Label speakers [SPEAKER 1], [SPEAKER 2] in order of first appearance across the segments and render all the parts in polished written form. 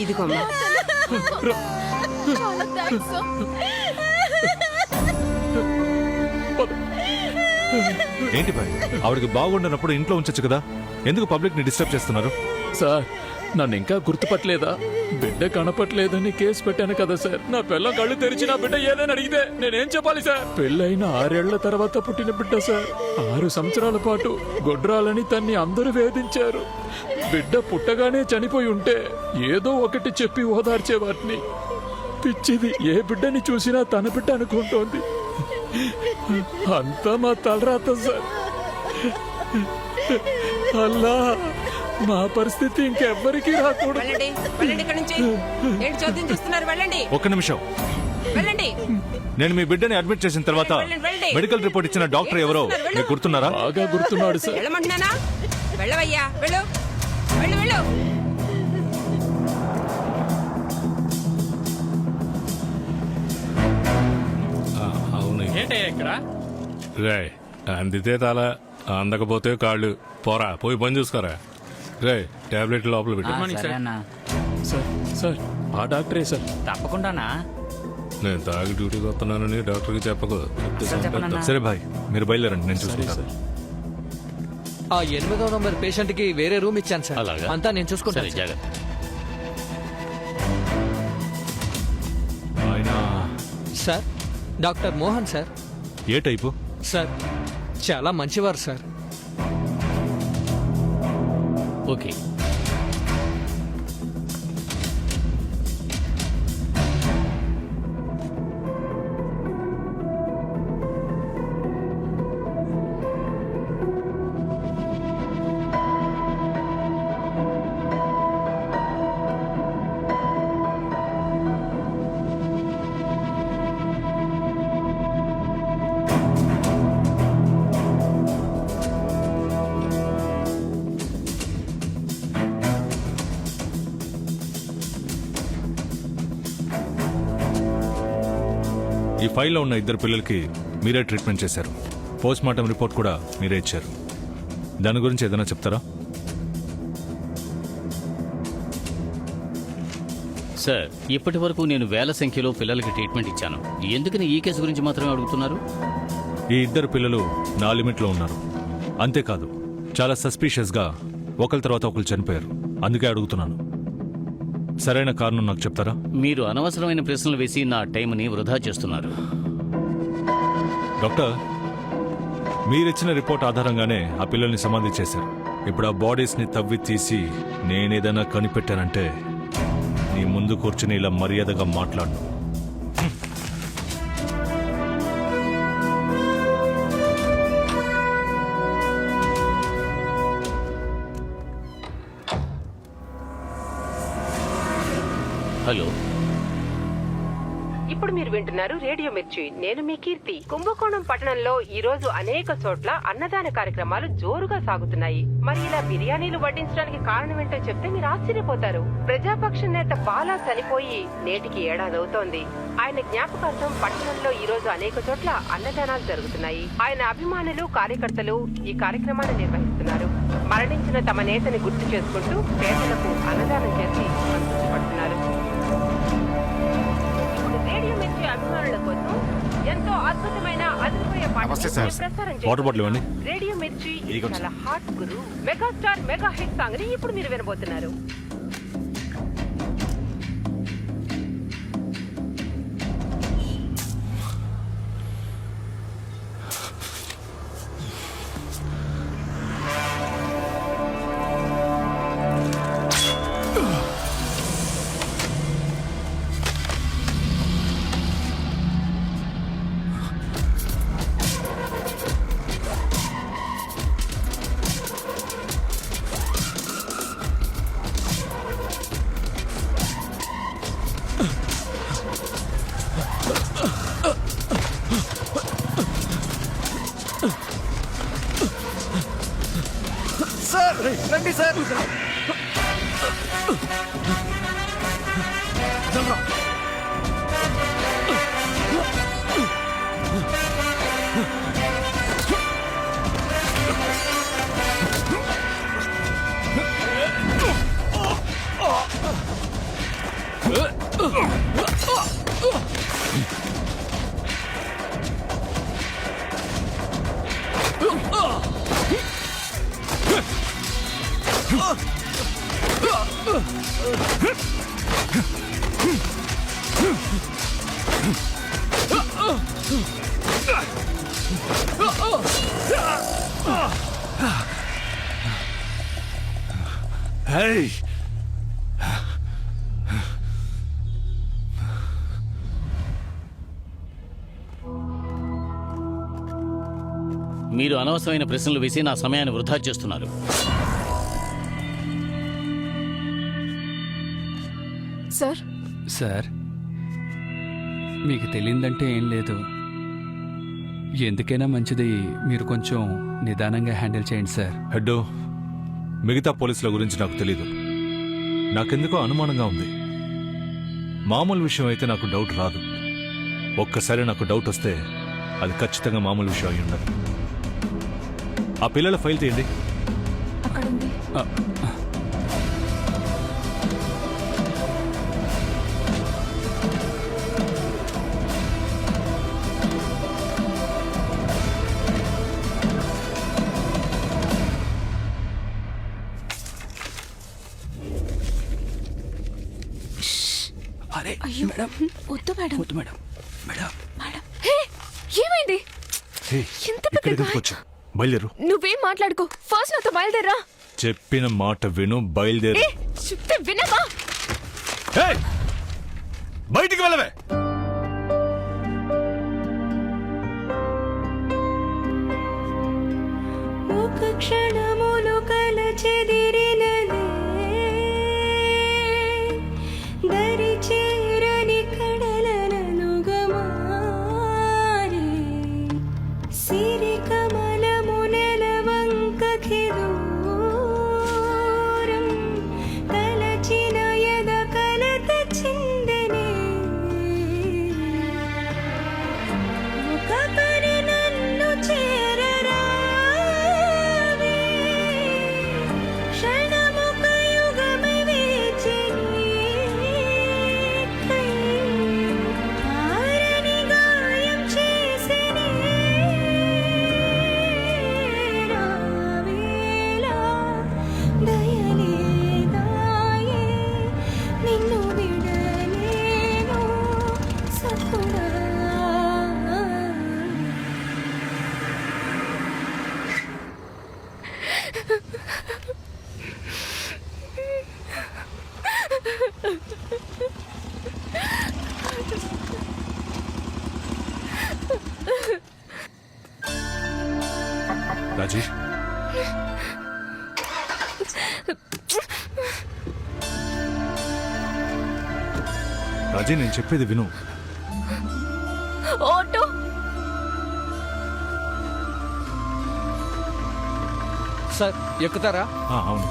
[SPEAKER 1] ఇదిగోమ్మా.
[SPEAKER 2] ఏంటి భాయ్, ఆవిడకి బాగుండనప్పుడు ఇంట్లో ఉంచొచ్చు కదా, ఎందుకు పబ్లిక్ ని డిస్టర్బ్ చేస్తున్నారు?
[SPEAKER 3] సార్ నన్ను ఇంకా గుర్తుపట్టలేదా? బిడ్డ కనపట్లేదని కేసు పెట్టాను కదా సార్. నా పిల్ల కళ్ళు తెరిచి నా బిడ్డ ఏదని అడిగితే నేనేం చెప్పాలి సార్? పెళ్ళైన 6 ఏళ్ల తర్వాత పుట్టిన బిడ్డ సార్. 6 సంవత్సరాల పాటు గొడ్రాలని తన్ని అందరూ వేధించారు. బిడ్డ పుట్టగానే చనిపోయి ఉంటే ఏదో ఒకటి చెప్పి ఓదార్చేవాటిని. పిచ్చిది, ఏ బిడ్డని చూసినా తన బిడ్డ అనుకుంటోంది. అంతా మా తలరాత సార్. అల్లా, మా పరిస్థితి ఇంకెవ్వరికీ రాకూడదు.
[SPEAKER 2] ఒక్క నిమిషం. నేను మీ బిడ్డని అడ్మిట్ చేసిన తర్వాత మెడికల్ రిపోర్ట్ ఇచ్చిన డాక్టర్ ఎవరో మీకు గుర్తున్నారా?
[SPEAKER 3] బాగా గుర్తున్నాడు సార్.
[SPEAKER 2] అవును. రే, అందితే తల, అందకపోతే కాళ్ళు. పోరా, పోయి పని చూసుకోరా. రే, టాబ్లెట్ లోపల పెట్టు.
[SPEAKER 3] సార్ సార్ ఆ డాక్టరే సార్.
[SPEAKER 4] తప్పకుండానా?
[SPEAKER 2] నేను తాగి డ్యూటీకి వస్తున్నానని డాక్టర్కి చెప్పకు. సరే భాయ్, మీరు బయలుదేరండి, నేను చూసుకుంటాను.
[SPEAKER 5] ఆ 8వ నంబర్ పేషెంట్ కి వేరే రూమ్ ఇచ్చాను సార్.
[SPEAKER 4] అలాగా?
[SPEAKER 5] అంతా నేను చూసుకుంటాను.
[SPEAKER 2] ఆయన
[SPEAKER 5] సార్, డాక్టర్ మోహన్ సార్.
[SPEAKER 2] ఏ టైపు?
[SPEAKER 5] సార్ చాలా మంచివారు సార్.
[SPEAKER 4] ఓకే.
[SPEAKER 2] ఈ ఫైల్లో ఉన్న 2 పిల్లలకి మీరే ట్రీట్మెంట్ చేశారు. పోస్ట్ మార్టం రిపోర్ట్ కూడా మీరే ఇచ్చారు. దాని గురించి ఏదైనా చెప్తారా?
[SPEAKER 4] సార్, ఇప్పటి వరకు నేను వేల సంఖ్యలో పిల్లలకి ట్రీట్మెంట్ ఇచ్చాను. ఎందుకని ఈ కేసు గురించి మాత్రమే అడుగుతున్నారు?
[SPEAKER 2] ఈ 2 పిల్లలు నా లిమిట్లో ఉన్నారు. అంతేకాదు, చాలా సస్పీషియస్గా ఒకరి తర్వాత ఒకరు చనిపోయారు. అందుకే అడుగుతున్నాను. సరైన కారణం నాకు చెప్తారా?
[SPEAKER 4] మీరు అనవసరమైన ప్రశ్నలు వేసి నా టైంని వృధా చేస్తున్నారు.
[SPEAKER 2] డాక్టర్, మీరిచ్చిన రిపోర్ట్ ఆధారంగానే ఆ పిల్లల్ని సమాధి చేశారు. ఇప్పుడు ఆ బాడీస్ని తవ్వి తీసి నేనేదైనా కనిపెట్టానంటే నీ ముందు కూర్చుని ఇలా మర్యాదగా మాట్లాడు.
[SPEAKER 4] హలో,
[SPEAKER 1] ఇప్పుడు మీరు వింటున్నారు రేడియో మిర్చి. నేను మీ కీర్తి. కుంభకోణం పట్టణంలో ఈ రోజు అనేక చోట్ల అన్నదాన కార్యక్రమాలు జోరుగా సాగుతున్నాయి. మరి ఇలా బిర్యానీలు వడ్డించడానికి కారణం ఏంటో చెప్తే మీరు ఆశ్చర్యపోతారు. ప్రజాపక్ష నేత బాలా చనిపోయి నేటికి 1 ఏడాది అవుతోంది. ఆయన జ్ఞాపకార్థం పట్టణంలో ఈ రోజు అనేక చోట్ల అన్నదానాలు జరుగుతున్నాయి. ఆయన అభిమానులు, కార్యకర్తలు ఈ కార్యక్రమాన్ని నిర్వహిస్తున్నారు. మరణించిన తమ నేతని గుర్తు చేసుకుంటూ పేదలకు అన్నదానం చేసి సంతోషపడుతున్నారు. రేడియో మిర్చి అభిమానుల కోసం ఎంతో అద్భుతమైన అదిరిపోయే
[SPEAKER 2] వాటర్ బాటిల్ ఇవ్వండి.
[SPEAKER 1] రేడియో మిర్చి చాలా హాట్ గురు మెగాస్టార్ మెగా హిట్ సాంగ్ ని ఇప్పుడు మీరు వినబోతున్నారు.
[SPEAKER 5] సార్ రండి సార్.
[SPEAKER 2] Hey!
[SPEAKER 4] మీరు అనవసరమైన ప్రశ్నలు వేసి నా సమయాన్ని వృధా చేస్తున్నారు.
[SPEAKER 6] సార్
[SPEAKER 7] సార్ మీకు తెలియదంటే ఏం లేదు. ఎందుకైనా మంచిది మీరు కొంచెం నిదానంగా హ్యాండిల్ చేయండి సార్.
[SPEAKER 2] హెడ్డు, మిగతా పోలీసుల గురించి నాకు తెలీదు. నాకెందుకో అనుమానంగా ఉంది. మామూలు విషయం అయితే నాకు డౌట్ రాదు. ఒక్కసారి నాకు డౌట్ వస్తే అది ఖచ్చితంగా మామూలు విషయం అయి ఉండదు. ఆ పిల్లల ఫైల్ తీయండి.
[SPEAKER 6] అక్కడుంది.
[SPEAKER 7] అరే
[SPEAKER 6] అయ్యో
[SPEAKER 7] మేడం,
[SPEAKER 6] వద్దు మేడం.
[SPEAKER 7] వద్దు మేడం. మేడం
[SPEAKER 6] మేడం హే, ఏమైంది?
[SPEAKER 2] హే,
[SPEAKER 6] ఎంత పెద్ద
[SPEAKER 2] ఇక్కడికి
[SPEAKER 6] గాయం?
[SPEAKER 2] వచ్చా. బయలుదేరు.
[SPEAKER 6] నువ్వేం మాట్లాడుకో, ఫస్ట్ నాతో బయలుదేరా.
[SPEAKER 2] చెప్పిన మాట విను, బయలుదేరు.
[SPEAKER 6] ఏ, చెప్తే వినవా?
[SPEAKER 2] హే! బయటికి వెళ్ళవే.
[SPEAKER 6] ఒక క్షణములు కలచెదిరినదే దరి చేరని కడలననుగమారే సిరి కమలము నెలవంకకి దూరం తలచిన ఎద కలత చిందనే ఒక పరి నన్ను చేరరావే క్షణముక యుగమై వేచిని ఆరని గాయం చేసినే రావేలా దయలేదాయే నిన్ను విడలేను సకుడా.
[SPEAKER 2] రాజీ, రాజీ, నేను చెప్పేది విను.
[SPEAKER 6] ఆటో
[SPEAKER 5] సార్ ఎక్కుతారా?
[SPEAKER 2] అవును.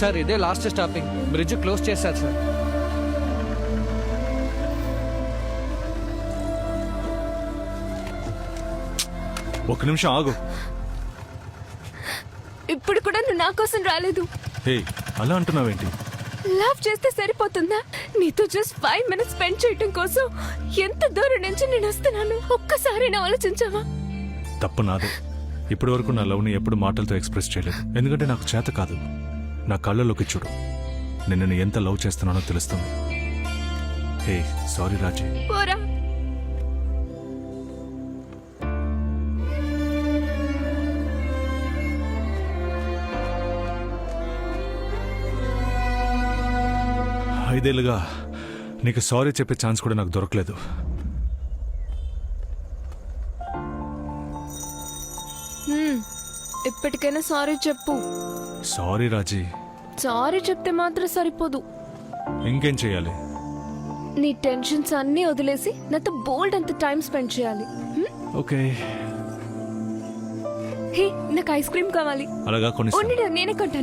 [SPEAKER 5] సార్ ఇదే లాస్ట్ స్టాపింగ్. బ్రిడ్జ్ క్లోజ్ చేశారు సార్.
[SPEAKER 2] ఒక్క నిమిషం ఆగు.
[SPEAKER 6] ఇప్పుడు కూడా నువ్వు నా కోసం రాలేదు.
[SPEAKER 2] హే, అలా అంటున్నావేంటి?
[SPEAKER 6] లవ్ చేస్తే సరిపోతుందా? నీతో జస్ట్ 5 minutes స్పెండ్ చేయడం కోసం ఎంత దూరం నుంచి నేను వస్తున్నాను. ఒక్కసారైనా ఆలోచించావా?
[SPEAKER 2] తప్పు నాదే. ఇప్పటి వరకు నా లవ్ని ఎప్పుడు మాటలతో ఎక్స్ప్రెస్ చేయలేదు. ఎందుకంటే నాకు చేత కాదు. నా కళ్ళలోకి చూడు. నేను ఎంత లవ్ చేస్తున్నానో తెలుస్తుంది. హే, సారీ రాజీ.
[SPEAKER 6] పోరా.
[SPEAKER 2] ఐదేళ్లుగా నీకు సారీ చెప్పే ఛాన్స్ కూడా నాకు దొరకలేదు.
[SPEAKER 6] ఇప్పటికైనా సారీ చెప్పు.
[SPEAKER 2] సారీ రాజీ.
[SPEAKER 6] సారీ చెప్తే మాత్రం సరిపోదు.
[SPEAKER 2] ఇంకేం చేయాలి?
[SPEAKER 6] నీ టెన్షన్స్ అన్నీ వదిలేసి నాతో బోల్డ్ అంత టైం స్పెండ్ చేయాలి.
[SPEAKER 2] ఓకే.
[SPEAKER 6] హే, నాకు ఐస్ క్రీమ్ కావాలి.
[SPEAKER 2] అలాగా కొన్ని
[SPEAKER 6] నేనే కొంటాను.